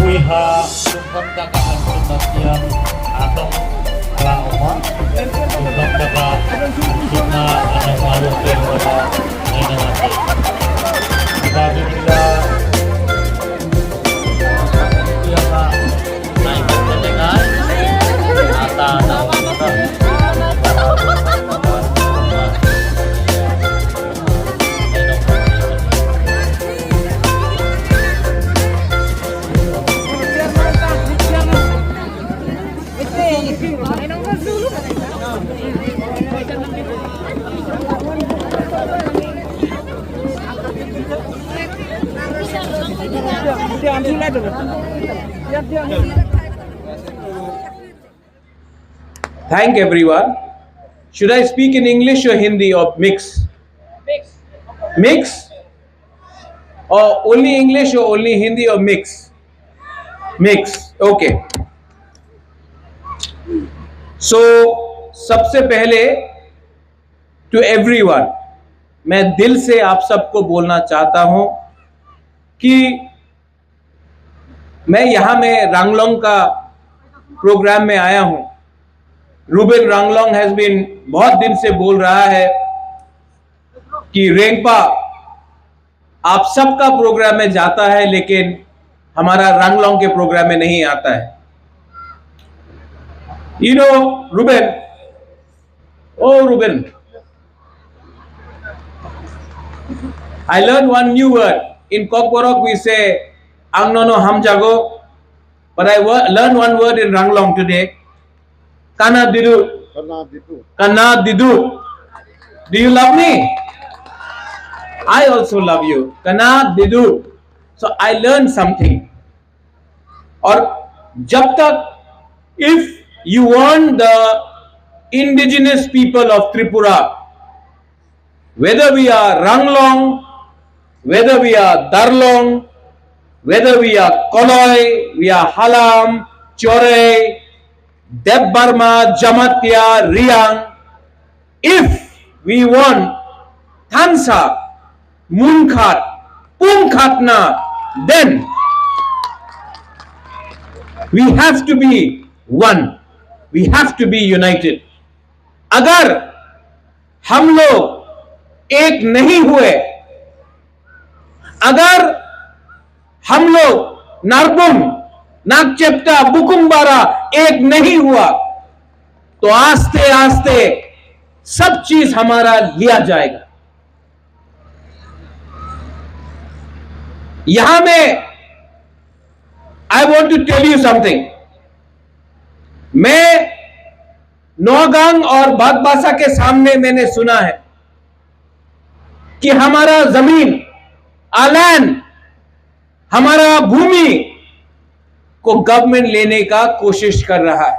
Iha sumber dakaan sumbernya atau lauma sumber dakaan kita ada malu kepada ini nanti bagi kita dia nak naik ketengan atau Thank everyone. Should I speak in English or Hindi or mix? Mix? Or only English or only Hindi or mix? Mix. Okay. So सबसे पहले to everyone मैं दिल से आप सबको बोलना चाहता हूं कि मैं यहां में रंगलोंग का प्रोग्राम में आया हूं. रूबेन रंगलोंग हैज बीन बहुत दिन से बोल रहा है कि रेंगपा आप सबका प्रोग्राम में जाता है लेकिन हमारा रंगलोंग के प्रोग्राम में नहीं आता है. You know, Ruben. Oh, Ruben. I learned one new word. In Kokborok we say Ang nono ham jago, but I learned one word in Ranglong today. Kana didu. Kana didu. Do you love me? I also love you. Kana didu. So I learned something. Or jab tak, if you want the indigenous people of Tripura, whether we are Ranglong, whether we are Darlong, whether we are Koloi, we are Halam, Chore, Deb Barma, Jamatya, Riang, if we want Tansa, Munkhat, Pumkhatna, then we have to be one. We have to be united. अगर हम लोग एक नहीं हुए, अगर हम लोग नारबुम, नागचेप्टा, बुकुम्बारा एक नहीं हुआ तो आस्ते आस्ते सब चीज हमारा लिया जाएगा. यहां में I want to tell you something. मैं नौगांग और बागबासा के सामने मैंने सुना है कि हमारा जमीन, आलैंड, हमारा भूमि को गवर्नमेंट लेने का कोशिश कर रहा है.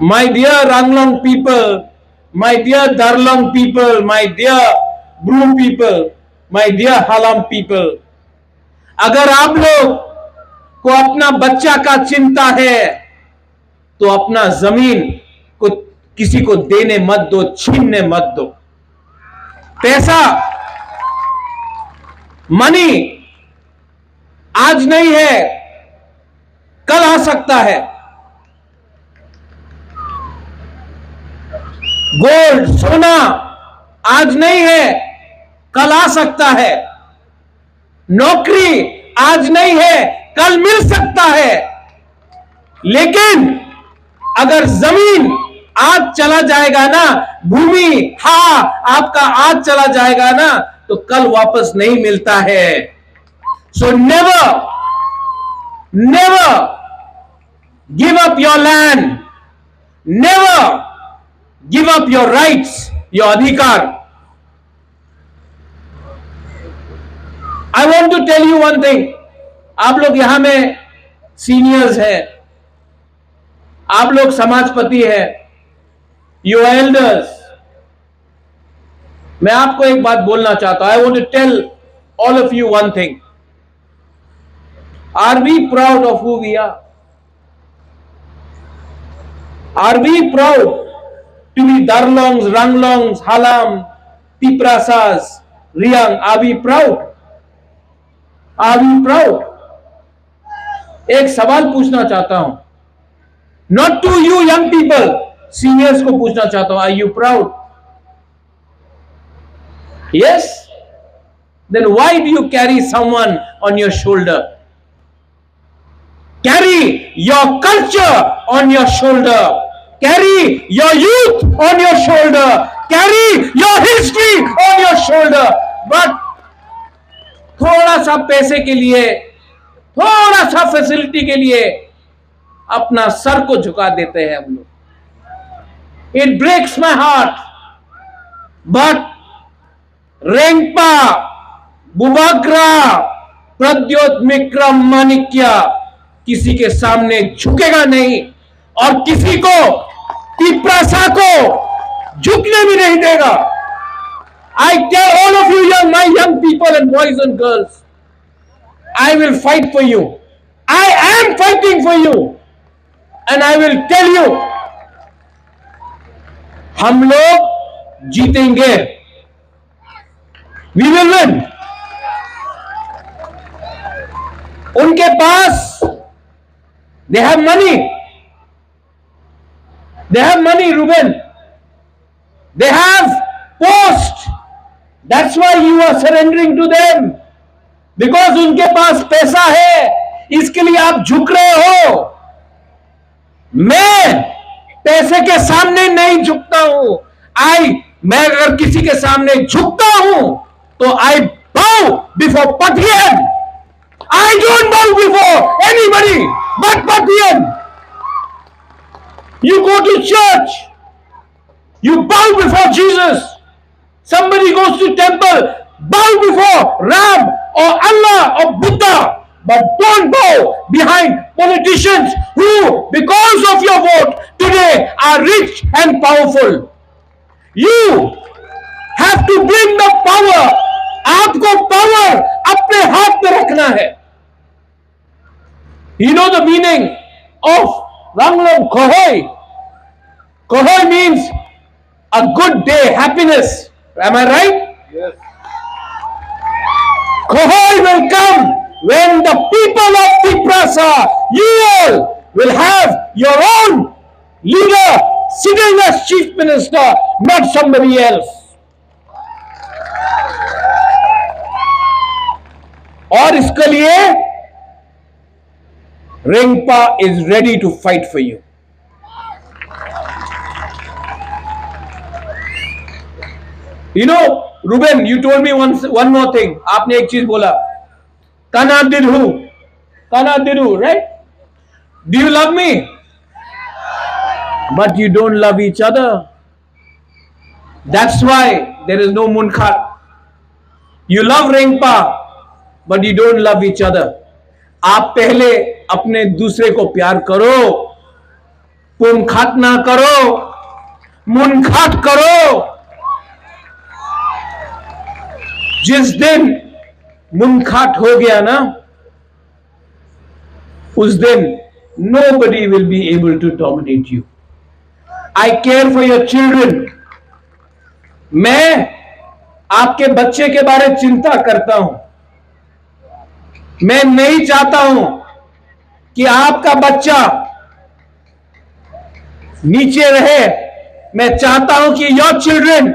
My dear Ranglong people, my dear Darlong people, my dear Bru people, my dear Halam people, अगर आप लोग को अपना बच्चा का चिंता है तो अपना जमीन को किसी को देने मत दो, छीनने मत दो. पैसा, मनी आज नहीं है, कल आ सकता है. गोल्ड, सोना आज नहीं है, कल आ सकता है. नौकरी आज नहीं है, कल मिल सकता है. लेकिन अगर जमीन आज चला जाएगा ना, भूमि आपका आज चला जाएगा ना तो कल वापस नहीं मिलता है. So never give up your land, never give up your rights, your अधिकार. to tell you one thing. आप लोग यहां में सीनियर्स हैं, आप लोग समाजपति हैं, यू एल्डर्स. मैं आपको एक बात बोलना चाहता हूं. I want to tell all of you one thing. Are we proud of who we are? Are we proud to be Darlongs, Ranglongs, Halam, Tiprasas, Riang? Are we proud? Are we proud? एक सवाल पूछना चाहता हूं. Not to you young people, seniors को पूछना चाहता हूं. Are you proud? Yes? Then why do you carry someone on your shoulder? Carry your culture on your shoulder. Carry your youth on your shoulder. Carry your history on your shoulder. But थोड़ा सा पैसे के लिए, थोड़ा सा facility के लिए अपना सर को झुका देते हैं हम लोग. It breaks my heart. But रेंगपा, बुबाग्रा, Pradyot Vikram माणिक्य किसी के सामने झुकेगा नहीं और किसी को, तिप्रासा को झुकने भी नहीं देगा. I tell all of you young, my young people and boys and girls, I will fight for you. I am fighting for you. And I will tell you, हम लोग जीतेंगे. We will win. उनके पास they have money. They have money, Ruben. They have post. That's why you are surrendering to them. Because उनके पास पैसा है, इसके लिए आप झुक रहे हो. मैं पैसे के सामने नहीं झुकता हूं. मैं अगर किसी के सामने झुकता हूं तो I bow before Pathian. I don't bow before anybody but Pathian. You go to church, you bow before Jesus. Somebody goes to temple, bow before Ram or Allah or Buddha, but don't bow behind politicians who, because of your vote today, are rich and powerful. You have to bring the power. आपको power अपने हाथ में रखना है. You know the meaning of Ranglong Kohoi? Kohoi means a good day, happiness. Am I right? Yes. Kohoi will come when the people of Tiprasa, you all will have your own leader sitting as chief minister, not somebody else. और इसके लिए रेंगपा is ready to fight for you. You know, Ruben, you told me one more thing. आपने एक चीज बोला. Kana Diru, right? Do you love me? But you don't love each other. That's why there is no Munkhat. You love Rengpa, but you don't love each other. आप पहले अपने दूसरे को प्यार करो, पुनखाट ना करो, मुनखाट करो. जिस दिन मुनखाट हो गया ना, उस दिन nobody will be able to dominate you. I care for your children. मैं आपके बच्चे के बारे में चिंता करता हूं. मैं नहीं चाहता हूं कि आपका बच्चा नीचे रहे. मैं चाहता हूं कि योर चिल्ड्रन,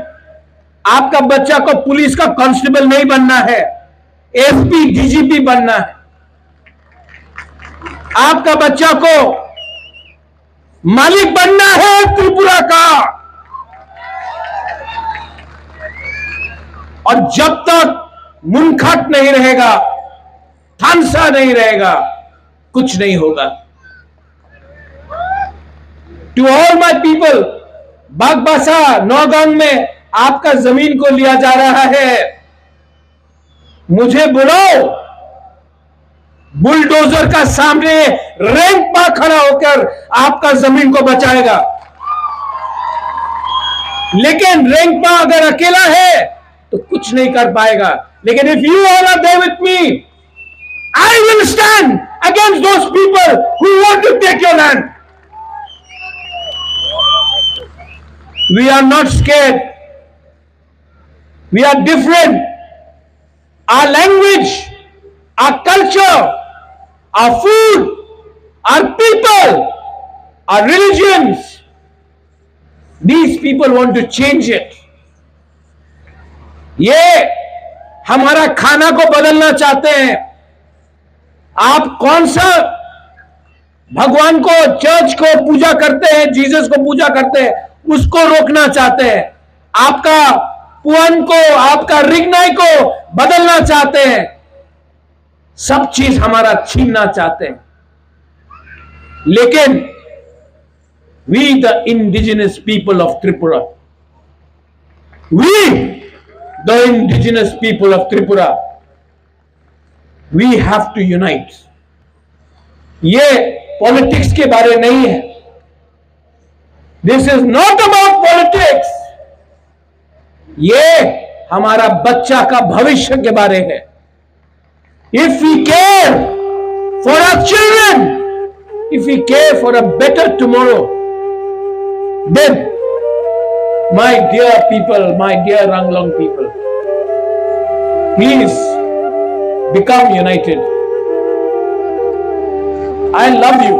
आपका बच्चा को पुलिस का कांस्टेबल नहीं बनना है, एसपी डीजीपी बनना है. आपका बच्चा को मालिक बनना है त्रिपुरा का. और जब तक मुनखट नहीं रहेगा, थानसा नहीं रहेगा, कुछ नहीं होगा. To all my people, Bagbasa Naugaon में आपका जमीन को लिया जा रहा है. मुझे बुलाओ, बुलडोजर का सामने रेंगपा खड़ा होकर आपका जमीन को बचाएगा। लेकिन रेंगपा अगर अकेला है तो कुछ नहीं कर पाएगा। लेकिन if you all are there with me, I will stand against those people who want to take your land. We are not scared, we are different. Our language, our culture, our food, our people, our religions, these people want to change it. ये हमारा खाना को बदलना चाहते हैं। आप कौन सा भगवान को, चर्च को पूजा करते हैं, जीसस को पूजा करते हैं, उसको रोकना चाहते हैं। आपका पुअन को, आपका रिगनाई को बदलना चाहते हैं। सब चीज हमारा छीनना चाहते हैं। लेकिन we the indigenous people of Tripura, we the indigenous people of Tripura, we have to unite. ये पॉलिटिक्स के बारे नहीं है। This is not about politics. ये हमारा बच्चा का भविष्य के बारे है। If we care for our children, if we care for a better tomorrow, then my dear people, my dear Ranglong people, please become united. I love you,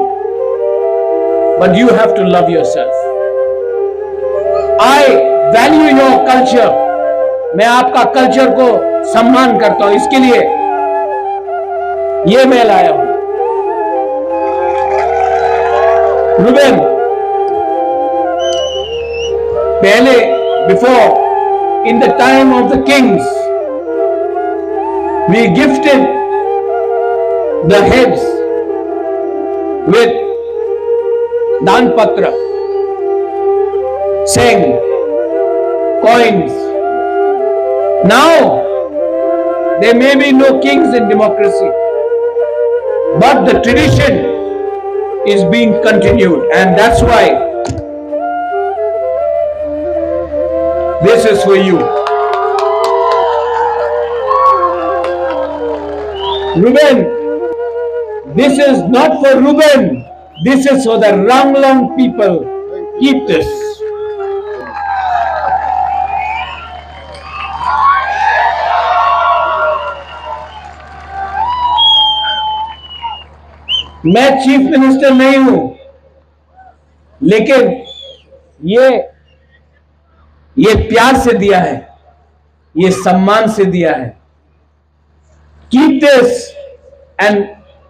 but you have to love yourself. I value your culture, मैं आपका culture को सम्मान करता हूं, इसके लिए ये मैं लाया हूं। रूबेन, पहले before in the time of the kings we gifted the heads with दान पत्र, saying coins. Now there may be no kings in democracy, but the tradition is being continued, and that's why this is for you. Ruben, this is not for Ruben, this is for the Ranglong people. Keep this. मैं chief minister नहीं हूं, लेकिन ये प्यार से दिया है, ये सम्मान से दिया है। Keep this and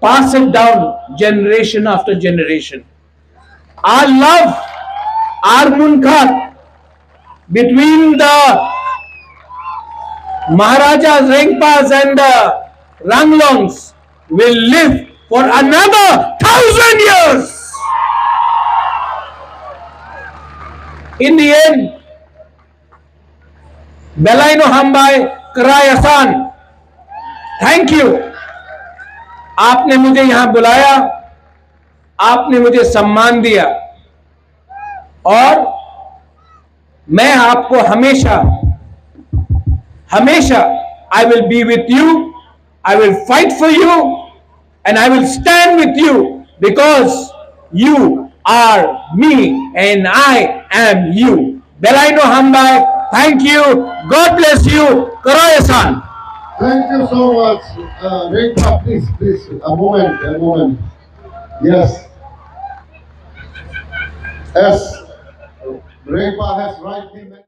pass it down generation after generation. Our love, our मुनखात between the Maharajas, Rengpas and the Ranglongs will live for another 1,000 years. In the end, Belaino Hambai Karayasan, thank you. आपने मुझे यहां बुलाया, आपने मुझे सम्मान दिया, और मैं आपको हमेशा I will be with you, I will fight for you, and I will stand with you, because you are me and I am you. Belaino Hambai, thank you. God bless you. Karayasan. Thank you so much. Rengpa, please, a moment. Yes. As Rengpa has rightly mentioned.